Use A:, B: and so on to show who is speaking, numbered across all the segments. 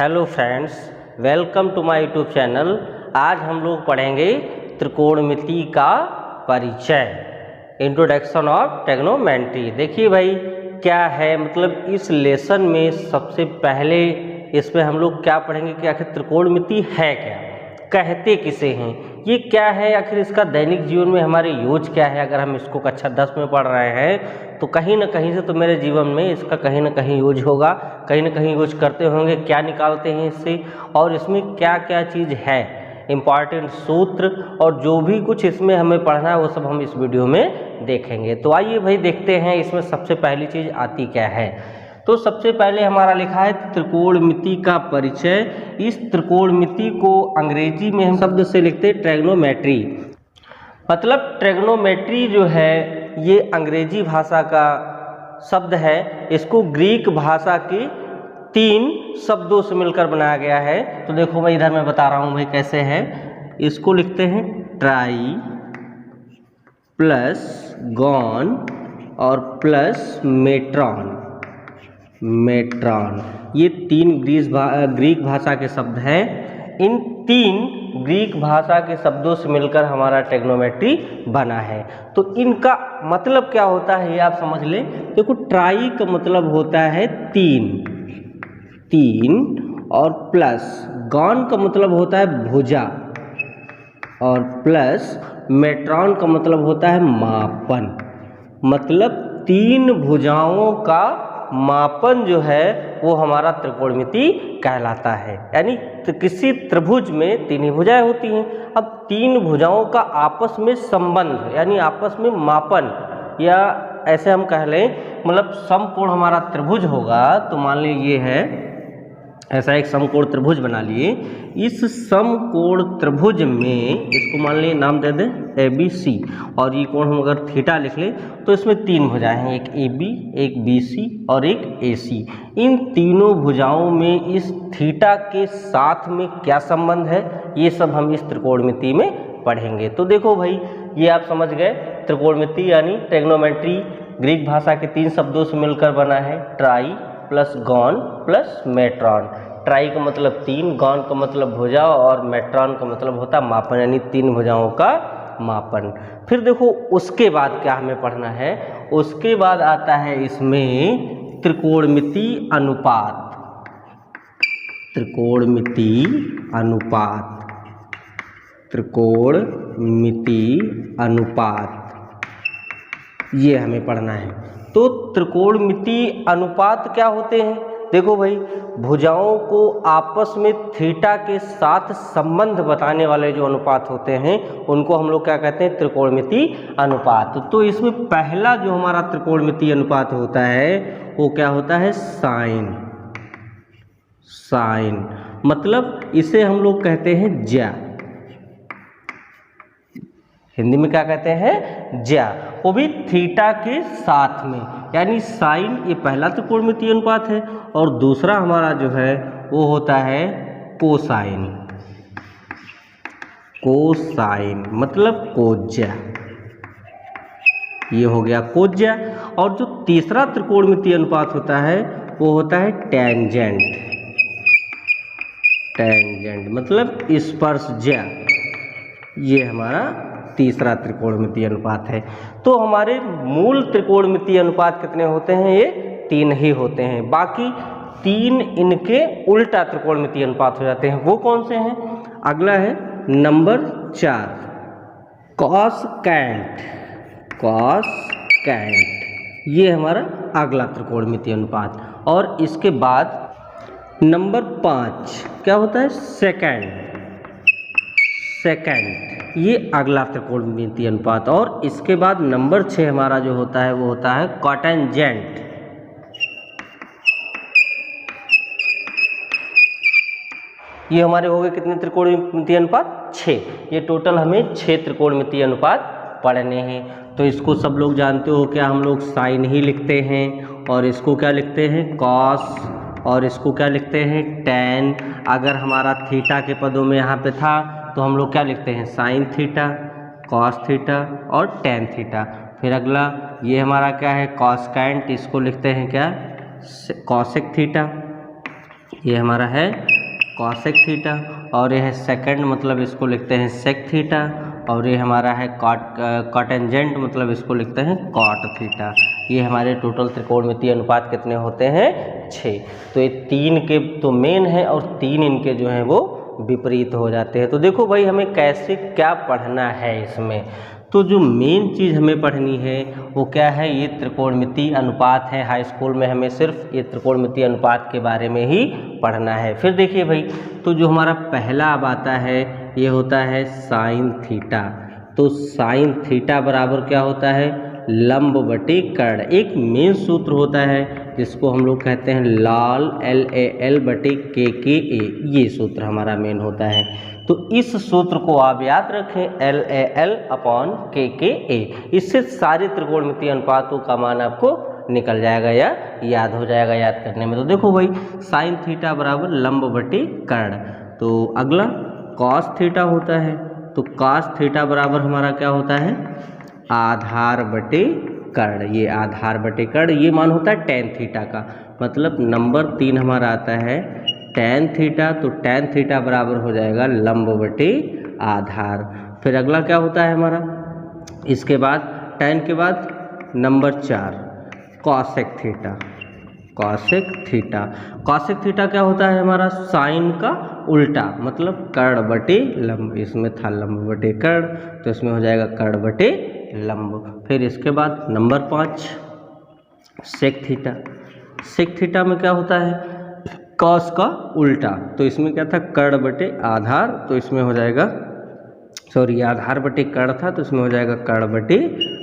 A: Hello friends, welcome to my YouTube channel. आज हम लोग पढ़ेंगे त्रिकोणमिति का परिचय, इंट्रोडक्शन ऑफ ट्रिग्नोमेट्री। देखिए भाई क्या है, मतलब इस लेसन में सबसे पहले इसमें हम लोग क्या पढ़ेंगे कि आखिर त्रिकोणमिति है क्या, कहते किसे हैं, ये क्या है, आखिर इसका दैनिक जीवन में हमारे यूज क्या है। अगर हम इसको कक्षा 10 में पढ़ रहे हैं तो कहीं ना कहीं से तो मेरे जीवन में इसका कहीं ना कहीं यूज होगा, कहीं ना कहीं यूज करते होंगे। क्या निकालते हैं इससे और इसमें क्या क्या चीज़ है, इम्पॉर्टेंट सूत्र और जो भी कुछ इसमें हमें पढ़ना है वो सब हम इस वीडियो में देखेंगे। तो आइए भाई देखते हैं इसमें सबसे पहली चीज़ आती क्या है। तो सबसे पहले हमारा लिखा है त्रिकोणमिति का परिचय। इस त्रिकोणमिति को अंग्रेजी में हम शब्द से लिखते हैं ट्रिग्नोमेट्री। मतलब ट्रिग्नोमेट्री जो है ये अंग्रेजी भाषा का शब्द है। इसको ग्रीक भाषा के 3 शब्दों से मिलकर बनाया गया है। तो देखो मैं इधर मैं बता रहा हूँ भाई कैसे है। इसको लिखते हैं ट्राई प्लस गॉन और प्लस मेट्रॉन। ये 3 ग्रीक भाषा के शब्द हैं। इन 3 ग्रीक भाषा के शब्दों से मिलकर हमारा ट्रिग्नोमेट्री बना है। तो इनका मतलब क्या होता है ये आप समझ लें। देखो ट्राई का मतलब होता है 3 और प्लस गॉन का मतलब होता है भुजा और प्लस मेट्रॉन का मतलब होता है मापन। मतलब 3 भुजाओं का मापन जो है वो हमारा त्रिकोणमिति कहलाता है। यानी किसी त्रिभुज में 3 ही भुजाएं होती हैं। अब 3 भुजाओं का आपस में संबंध यानी आपस में मापन, या ऐसे हम कह लें मतलब समकोण हमारा त्रिभुज होगा। तो मान लीजिए ये है ऐसा एक समकोण त्रिभुज बना लिए। इस समकोण त्रिभुज में इसको मान लीजिए नाम दे दें ABC और ये कोण हम अगर थीटा लिख लें तो इसमें 3 भुजाएं हैं, एक AB, एक BC और एक AC। इन तीनों भुजाओं में इस थीटा के साथ में क्या संबंध है ये सब हम इस त्रिकोणमिति में पढ़ेंगे। तो देखो भाई ये आप समझ गए त्रिकोणमिति यानी ट्रिग्नोमेट्री ग्रीक भाषा के 3 शब्दों से मिलकर बना है। Tri plus gon plus metron. Tri का मतलब 3, गॉन का मतलब भुजा और मेट्रॉन का मतलब होता है मापन, यानी 3 भुजाओं का मापन। फिर देखो उसके बाद क्या हमें पढ़ना है। उसके बाद आता है इसमें त्रिकोणमिति अनुपात। त्रिकोणमिति अनुपात ये हमें पढ़ना है। तो त्रिकोणमिति अनुपात क्या होते हैं। देखो भाई भुजाओं को आपस में थीटा के साथ संबंध बताने वाले जो अनुपात होते हैं उनको हम लोग क्या कहते हैं, त्रिकोणमिति अनुपात। तो इसमें पहला जो हमारा त्रिकोणमिति अनुपात होता है वो क्या होता है, साइन। मतलब इसे हम लोग कहते हैं ज्या। हिंदी में क्या कहते हैं, ज्या। वो भी थीटा के साथ में, यानी साइन ये पहला त्रिकोणमिति अनुपात है और दूसरा हमारा जो है वो होता है कोसाइन। मतलब कोज्या, ये हो गया कोज्या। और जो तीसरा त्रिकोणमिति अनुपात होता है वो होता है टेंजेंट। मतलब स्पर्शज्या, ये हमारा तीसरा त्रिकोणमिति अनुपात है। तो हमारे मूल त्रिकोणमिति अनुपात कितने होते हैं, ये 3 ही होते हैं। बाकी 3 इनके उल्टा त्रिकोणमिति अनुपात हो जाते हैं। वो कौन से हैं, अगला है नंबर 4 कॉसकैंट। ये हमारा अगला त्रिकोणमिति अनुपात। और इसके बाद नंबर 5 क्या होता है, सेकंड। ये अगला त्रिकोणमिति अनुपात। और इसके बाद नंबर 6 हमारा जो होता है वो होता है कॉटेंजेंट। ये हमारे हो गए कितने त्रिकोणमिति अनुपात, 6। ये टोटल हमें 6 त्रिकोणमिति अनुपात पढ़ने हैं। तो इसको सब लोग जानते हो क्या, हम लोग साइन ही लिखते हैं और इसको क्या लिखते हैं, कॉस, और इसको क्या लिखते हैं, टैन। अगर हमारा थीटा के पदों में यहाँ पे था तो हम लोग क्या लिखते हैं, साइन थीटा, कॉस थीटा और टैन थीटा। फिर अगला ये हमारा क्या है, कॉसकैंट, इसको लिखते हैं क्या, कॉसेक थीटा। ये हमारा है कॉसेक थीटा, और यह है सेकंड मतलब इसको लिखते हैं सेक थीटा, और ये हमारा है कॉटेंजेंट मतलब इसको लिखते हैं कॉट थीटा। ये हमारे टोटल त्रिकोणमितीय अनुपात कितने होते हैं? 6। तो ये 3 के तो मेन है और 3 इनके जो हैं वो विपरीत हो जाते हैं। तो देखो भाई हमें कैसे क्या पढ़ना है इसमें, तो जो मेन चीज़ हमें पढ़नी है वो क्या है, ये त्रिकोणमितीय अनुपात है। हाई स्कूल में हमें सिर्फ ये त्रिकोणमितीय अनुपात के बारे में ही पढ़ना है। फिर देखिए भाई, तो जो हमारा पहला अब आता है ये होता है साइन थीटा। तो साइन थीटा बराबर क्या होता है? लंब बटे कर्ण। एक मेन सूत्र होता है जिसको हम लोग कहते हैं लाल LAL बटे KKA, ये सूत्र हमारा मेन होता है। तो इस सूत्र को आप याद रखें, LAL अपॉन KKA। इससे सारे त्रिकोणमितीय अनुपातों का मान आपको निकल जाएगा या याद हो जाएगा याद करने में। तो देखो भाई साइन थीटा बराबर लंब बटे कर्ण। तो अगला कॉस थीटा होता है। तो कॉस थीटा बराबर हमारा क्या होता है? आधार बटे कर्ण। ये आधार बटे कर्ण, ये मान होता है टेन थीटा का। मतलब नंबर 3 हमारा आता है टेन थीटा। तो टेन थीटा बराबर हो जाएगा लंब बटे आधार। फिर अगला क्या होता है हमारा? इसके बाद टेन के बाद number 4 cosec theta. Cosec theta, cosec theta क्या होता है हमारा? साइन का उल्टा, मतलब कर्ण बटे लंब। इसमें था लंब बटे कर्ण, तो इसमें हो जाएगा कर्ण बटे लंब। फिर इसके बाद number 5 sec theta. Sec theta में क्या होता है? कॉस का उल्टा। तो इसमें क्या था? कर्ण बटे आधार, तो इसमें हो जाएगा आधार बटे कर्ण था, तो इसमें हो जाएगा कर्ण बटे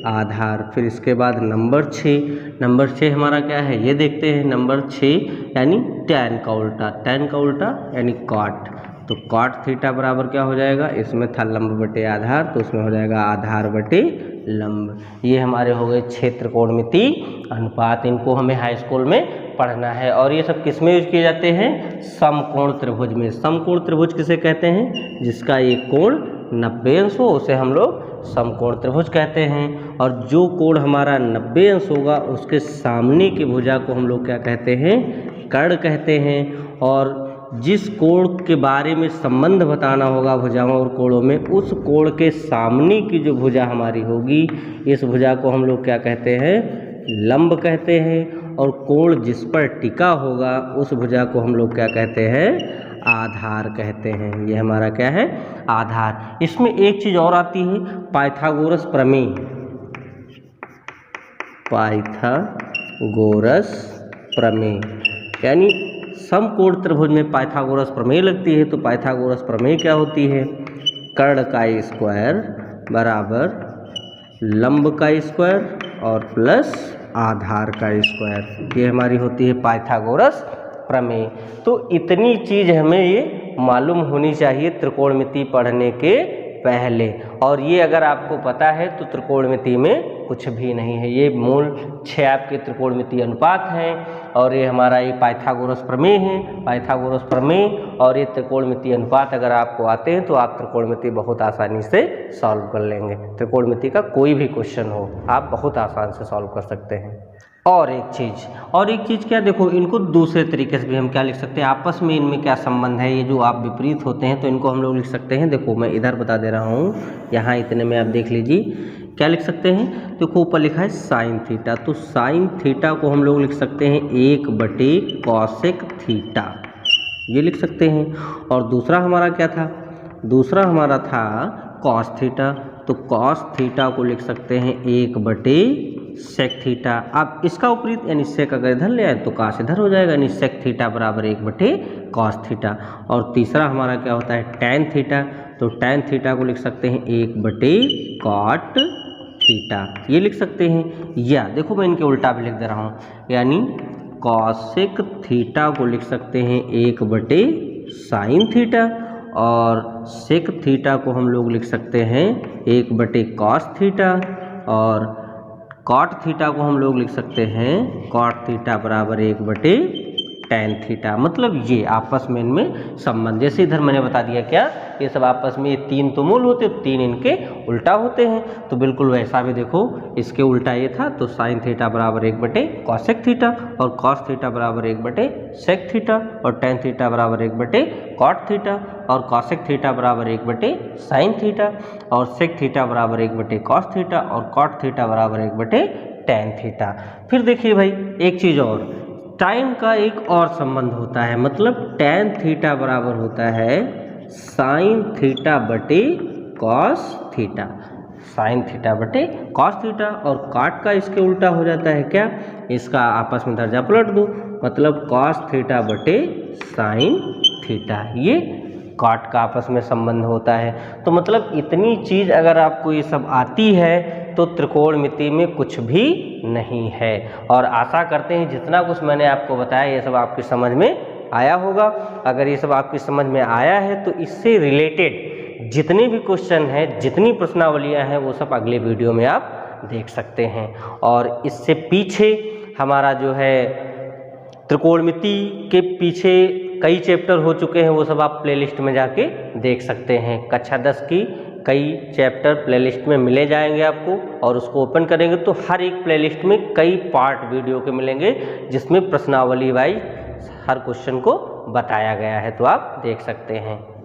A: आधार। फिर इसके बाद नंबर 6, नंबर 6 हमारा क्या है ये देखते हैं। नंबर 6 यानी टैन का उल्टा, टैन का उल्टा यानी कॉट। तो कॉट थीटा बराबर क्या हो जाएगा? इसमें था लंब बटे आधार, तो इसमें हो जाएगा आधार बटे लंब। ये हमारे हो गए 6 त्रिकोणमितीय अनुपात। इनको हमें हाई स्कूल में पढ़ना है। और ये सब किस में यूज किए जाते हैं? समकोण त्रिभुज में। समकोण त्रिभुज किसे कहते हैं? जिसका एक कोण 90 अंश हो उसे हम लोग समकोण त्रिभुज कहते हैं। और जो कोण हमारा 90 अंश होगा उसके सामने की भुजा को हम लोग क्या कहते हैं? कर्ण कहते हैं। और जिस कोण के बारे में संबंध बताना होगा भुजाओं और कोणों में, उस कोण के सामने की जो भुजा हमारी होगी, इस भुजा को हम लोग क्या कहते हैं? लंब कहते हैं। और कोण जिस पर टिका होगा उस भुजा को हम लोग क्या कहते हैं? आधार कहते हैं। ये हमारा क्या है? आधार। इसमें एक चीज और आती है, पाइथागोरस प्रमेय। पाइथागोरस प्रमेय यानी समकोण त्रिभुज में पाइथागोरस प्रमेय लगती है। तो पाइथागोरस प्रमेय क्या होती है? कर्ण का स्क्वायर बराबर लंब का स्क्वायर और प्लस आधार का स्क्वायर। ये हमारी होती है पाइथागोरस प्रमेय। तो इतनी चीज हमें ये मालूम होनी चाहिए त्रिकोणमिति पढ़ने के पहले। और ये अगर आपको पता है तो त्रिकोणमिति में कुछ भी नहीं है। ये मूल 6 आपके त्रिकोणमितीय अनुपात हैं और ये हमारा ये पाइथागोरस प्रमेय है। पाइथागोरस प्रमेय और ये त्रिकोणमितीय अनुपात अगर आपको आते हैं तो आप त्रिकोणमिति बहुत आसानी से सॉल्व कर लेंगे। त्रिकोणमिति का कोई भी क्वेश्चन हो आप बहुत आसान से सॉल्व कर सकते हैं। और एक चीज़ क्या, देखो इनको दूसरे तरीके से भी हम क्या लिख सकते हैं, आपस में इनमें क्या संबंध है। ये जो आप विपरीत होते हैं तो इनको हम लोग लिख सकते हैं। देखो मैं इधर बता दे रहा हूँ, यहाँ इतने में आप देख लीजिए क्या लिख सकते हैं। देखो ऊपर लिखा है साइन थीटा, तो साइन थीटा को हम लोग लिख सकते हैं 1 कॉसेक थीटा, ये लिख सकते हैं। और दूसरा हमारा क्या था? दूसरा हमारा था कॉस थीटा, तो कॉस थीटा को लिख सकते हैं 1 सेक थीटा। आप इसका उपरीत यानी सेक अगर इधर ले आए तो काश इधर हो जाएगा, यानी सेक थीटा बराबर 1 कॉस थीटा। और तीसरा हमारा क्या होता है? टैन थीटा, तो टैन थीटा को लिख सकते हैं 1 कॉट थीटा, ये लिख सकते हैं। या देखो मैं इनके उल्टा भी लिख दे रहा हूँ, यानी कॉसेक थीटा को लिख सकते हैं 1 साइन थीटा, और सेक थीटा को हम लोग लिख सकते हैं 1 कॉस थीटा, और कॉट थीटा को हम लोग लिख सकते हैं कॉट थीटा बराबर 1 tan थीटा। मतलब ये आपस में इनमें संबंध, जैसे इधर मैंने बता दिया क्या, ये सब आपस में, ये 3 तो मूल होते, 3 इनके उल्टा होते हैं। तो बिल्कुल वैसा भी देखो, इसके उल्टा ये था, तो sin थीटा बराबर 1/cosec थीटा, और cos थीटा बराबर 1/sec थीटा, और tan थीटा बराबर 1/cot थीटा, और cosec थीटा बराबर 1/sin थीटा, और sec थीटा बराबर 1/cos थीटा, और cot थीटा बराबर 1/tan थीटा। फिर देखिए भाई एक चीज़ और, टाइम का एक और संबंध होता है, मतलब tan थीटा बराबर होता है sin थीटा बटे cos थीटा, sin थीटा बटे cos थीटा, और cot का इसके उल्टा हो जाता है क्या, इसका आपस में दर्जा पलट दो, मतलब cos थीटा बटे sin थीटा, ये cot का आपस में संबंध होता है। तो मतलब इतनी चीज़ अगर आपको ये सब आती है तो त्रिकोणमिति में कुछ भी नहीं है। और आशा करते हैं जितना कुछ मैंने आपको बताया ये सब आपकी समझ में आया होगा। अगर ये सब आपकी समझ में आया है तो इससे रिलेटेड जितने भी क्वेश्चन हैं, जितनी प्रश्नावलियां हैं, वो सब अगले वीडियो में आप देख सकते हैं। और इससे पीछे हमारा जो है त्रिकोणमिति के पीछे कई चैप्टर हो चुके हैं, वो सब आप प्लेलिस्ट में जाके देख सकते हैं। कक्षा 10 की कई चैप्टर प्लेलिस्ट में मिले जाएंगे आपको, और उसको ओपन करेंगे तो हर एक प्लेलिस्ट में कई पार्ट वीडियो के मिलेंगे, जिसमें प्रश्नावली वाइज हर क्वेश्चन को बताया गया है, तो आप देख सकते हैं।